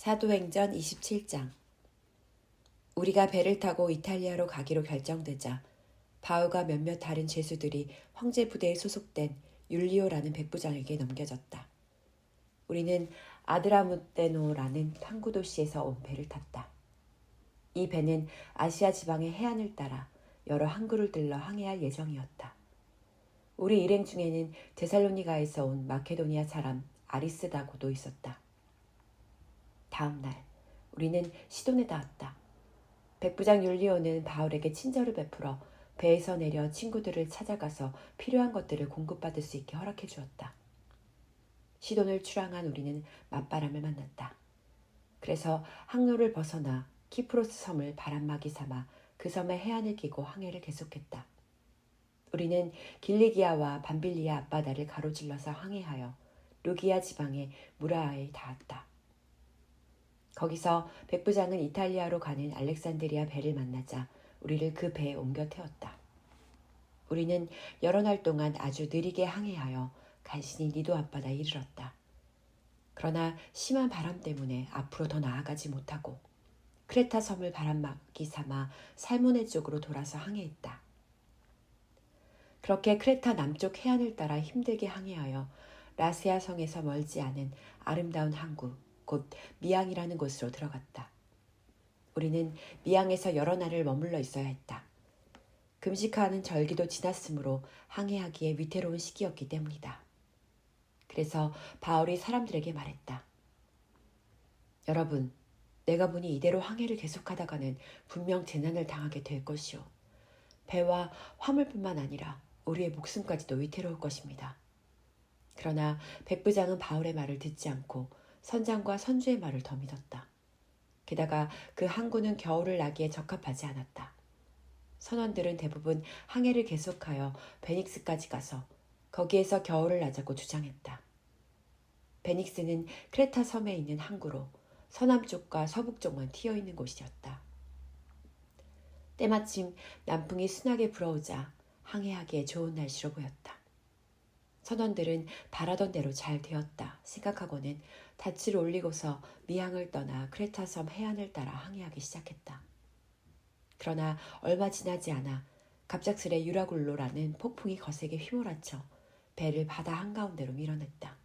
사도행전 27장. 우리가 배를 타고 이탈리아로 가기로 결정되자 바울과 몇몇 다른 죄수들이 황제 부대에 소속된 율리오라는 백부장에게 넘겨졌다. 우리는 아드라무테노라는 항구 도시에서 온 배를 탔다. 이 배는 아시아 지방의 해안을 따라 여러 항구를 들러 항해할 예정이었다. 우리 일행 중에는 데살로니가에서 온 마케도니아 사람 아리스다고도 있었다. 다음 날 우리는 시돈에 닿았다. 백부장 율리오는 바울에게 친절을 베풀어 배에서 내려 친구들을 찾아가서 필요한 것들을 공급받을 수 있게 허락해 주었다. 시돈을 출항한 우리는 맞바람을 만났다. 그래서 항로를 벗어나 키프로스 섬을 바람막이 삼아 그 섬의 해안을 끼고 항해를 계속했다. 우리는 길리기아와 밤빌리아 앞바다를 가로질러서 항해하여 루기아 지방의 무라아에 닿았다. 거기서 백부장은 이탈리아로 가는 알렉산드리아 배를 만나자 우리를 그 배에 옮겨 태웠다. 우리는 여러 날 동안 아주 느리게 항해하여 간신히 니도 앞바다에 이르렀다. 그러나 심한 바람 때문에 앞으로 더 나아가지 못하고 크레타 섬을 바람막이 삼아 살모네 쪽으로 돌아서 항해했다. 그렇게 크레타 남쪽 해안을 따라 힘들게 항해하여 라세아 성에서 멀지 않은 아름다운 항구 곧 미앙이라는 곳으로 들어갔다. 우리는 미앙에서 여러 날을 머물러 있어야 했다. 금식하는 절기도 지났으므로 항해하기에 위태로운 시기였기 때문이다. 그래서 바울이 사람들에게 말했다. 여러분, 내가 보니 이대로 항해를 계속하다가는 분명 재난을 당하게 될 것이요. 배와 화물뿐만 아니라 우리의 목숨까지도 위태로울 것입니다. 그러나 백부장은 바울의 말을 듣지 않고 선장과 선주의 말을 더 믿었다. 게다가 그 항구는 겨울을 나기에 적합하지 않았다. 선원들은 대부분 항해를 계속하여 베닉스까지 가서 거기에서 겨울을 나자고 주장했다. 베닉스는 크레타 섬에 있는 항구로 서남쪽과 서북쪽만 튀어있는 곳이었다. 때마침 남풍이 순하게 불어오자 항해하기에 좋은 날씨로 보였다. 선원들은 바라던 대로 잘 되었다 생각하고는 닻을 올리고서 미항을 떠나 크레타 섬 해안을 따라 항해하기 시작했다. 그러나 얼마 지나지 않아 갑작스레 유라굴로라는 폭풍이 거세게 휘몰아쳐 배를 바다 한가운데로 밀어냈다.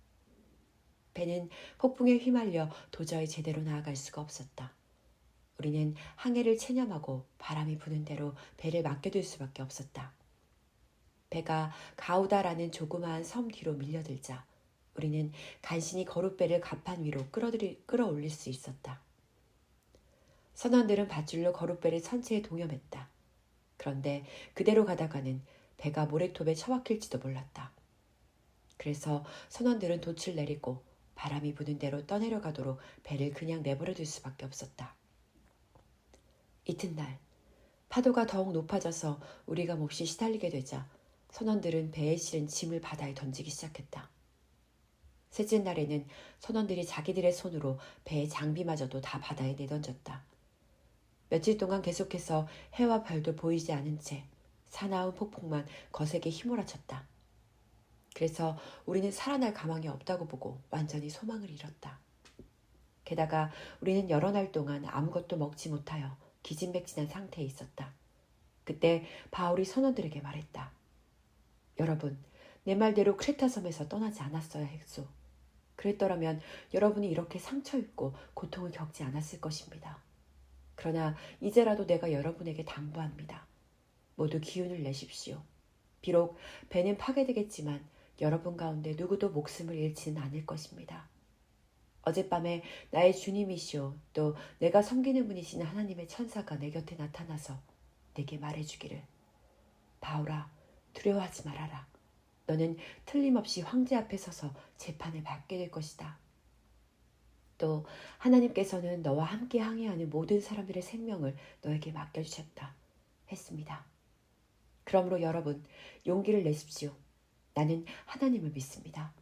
배는 폭풍에 휘말려 도저히 제대로 나아갈 수가 없었다. 우리는 항해를 체념하고 바람이 부는 대로 배를 맡겨둘 수밖에 없었다. 배가 가우다라는 조그마한 섬 뒤로 밀려들자 우리는 간신히 거룻배를 갑판 위로 끌어올릴 수 있었다. 선원들은 밧줄로 거룻배를 선체에 동여맸다. 그런데 그대로 가다가는 배가 모래톱에 처박힐지도 몰랐다. 그래서 선원들은 돛을 내리고 바람이 부는 대로 떠내려가도록 배를 그냥 내버려둘 수밖에 없었다. 이튿날 파도가 더욱 높아져서 우리가 몹시 시달리게 되자 선원들은 배에 실은 짐을 바다에 던지기 시작했다. 셋째 날에는 선원들이 자기들의 손으로 배의 장비마저도 다 바다에 내던졌다. 며칠 동안 계속해서 해와 별도 보이지 않은 채 사나운 폭풍만 거세게 휘몰아쳤다. 그래서 우리는 살아날 가망이 없다고 보고 완전히 소망을 잃었다. 게다가 우리는 여러 날 동안 아무것도 먹지 못하여 기진맥진한 상태에 있었다. 그때 바울이 선원들에게 말했다. 여러분, 내 말대로 크레타 섬에서 떠나지 않았어야 했소. 그랬더라면 여러분이 이렇게 상처 입고 고통을 겪지 않았을 것입니다. 그러나 이제라도 내가 여러분에게 당부합니다. 모두 기운을 내십시오. 비록 배는 파괴되겠지만 여러분 가운데 누구도 목숨을 잃지는 않을 것입니다. 어젯밤에 나의 주님이시오 또 내가 섬기는 분이신 하나님의 천사가 내 곁에 나타나서 내게 말해주기를 바울아 두려워하지 말아라. 너는 틀림없이 황제 앞에 서서 재판을 받게 될 것이다. 또 하나님께서는 너와 함께 항해하는 모든 사람들의 생명을 너에게 맡겨주셨다 했습니다. 그러므로 여러분 용기를 내십시오. 나는 하나님을 믿습니다.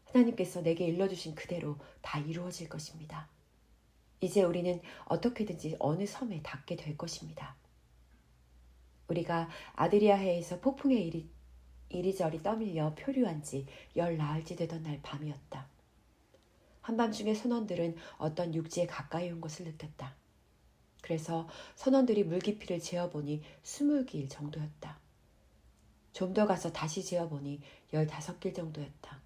하나님께서 내게 일러주신 그대로 다 이루어질 것입니다. 이제 우리는 어떻게든지 어느 섬에 닿게 될 것입니다. 우리가 아드리아해에서 폭풍에 이리저리 떠밀려 표류한 지 열 나흘째 되던 날 밤이었다. 한밤중에 선원들은 어떤 육지에 가까이 온 것을 느꼈다. 그래서 선원들이 물깊이를 재어보니 20길 정도였다. 좀 더 가서 다시 재어보니 15길 정도였다.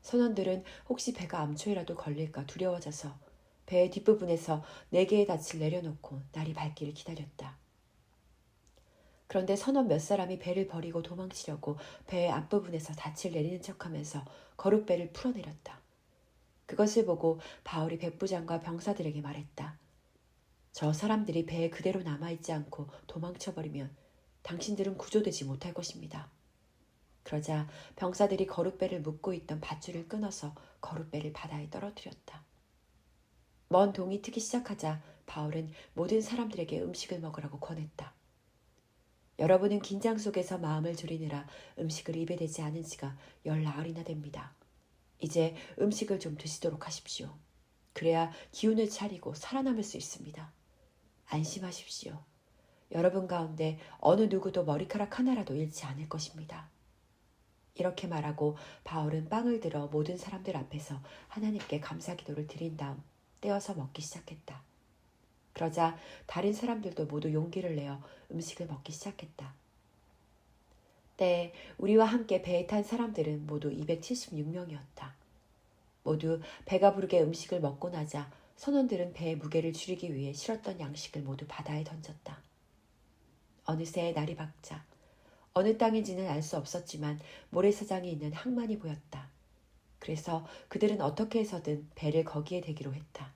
선원들은 혹시 배가 암초에라도 걸릴까 두려워져서 배의 뒷부분에서 4개의 닻을 내려놓고 날이 밝기를 기다렸다. 그런데 선원 몇 사람이 배를 버리고 도망치려고 배의 앞부분에서 닻을 내리는 척하면서 거룻배를 풀어내렸다. 그것을 보고 바울이 백부장과 병사들에게 말했다. 저 사람들이 배에 그대로 남아있지 않고 도망쳐버리면 당신들은 구조되지 못할 것입니다. 그러자 병사들이 거룻배를 묶고 있던 밧줄을 끊어서 거룻배를 바다에 떨어뜨렸다. 먼 동이 트기 시작하자 바울은 모든 사람들에게 음식을 먹으라고 권했다. 여러분은 긴장 속에서 마음을 졸이느라 음식을 입에 대지 않은 지가 14알이나 됩니다. 이제 음식을 좀 드시도록 하십시오. 그래야 기운을 차리고 살아남을 수 있습니다. 안심하십시오. 여러분 가운데 어느 누구도 머리카락 하나라도 잃지 않을 것입니다. 이렇게 말하고 바울은 빵을 들어 모든 사람들 앞에서 하나님께 감사기도를 드린 다음 떼어서 먹기 시작했다. 그러자 다른 사람들도 모두 용기를 내어 음식을 먹기 시작했다. 때에 우리와 함께 배에 탄 사람들은 모두 276명이었다. 모두 배가 부르게 음식을 먹고 나자 선원들은 배의 무게를 줄이기 위해 실었던 양식을 모두 바다에 던졌다. 어느새 날이 밝자 어느 땅인지는 알 수 없었지만 모래사장이 있는 항만이 보였다. 그래서 그들은 어떻게 해서든 배를 거기에 대기로 했다.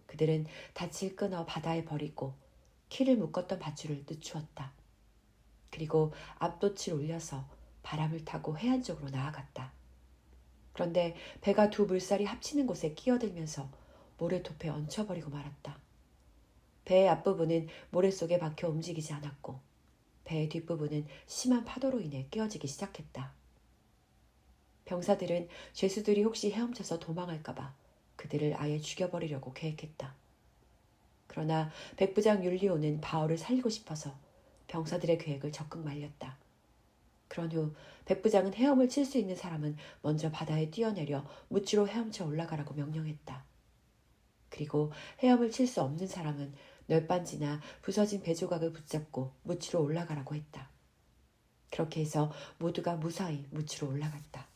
그들은 닻을 끊어 바다에 버리고 키를 묶었던 밧줄을 늦추었다. 그리고 앞돛을 올려서 바람을 타고 해안 쪽으로 나아갔다. 그런데 배가 두 물살이 합치는 곳에 끼어들면서 모래톱에 얹혀버리고 말았다. 배의 앞부분은 모래 속에 박혀 움직이지 않았고 배의 뒷부분은 심한 파도로 인해 끼어지기 시작했다. 병사들은 죄수들이 혹시 헤엄쳐서 도망할까봐 그들을 아예 죽여버리려고 계획했다. 그러나 백부장 율리오는 바울을 살리고 싶어서 병사들의 계획을 적극 말렸다. 그런 후 백부장은 헤엄을 칠 수 있는 사람은 먼저 바다에 뛰어내려 무치로 헤엄쳐 올라가라고 명령했다. 그리고 헤엄을 칠 수 없는 사람은 널빤지나 부서진 배조각을 붙잡고 무치로 올라가라고 했다. 그렇게 해서 모두가 무사히 무치로 올라갔다.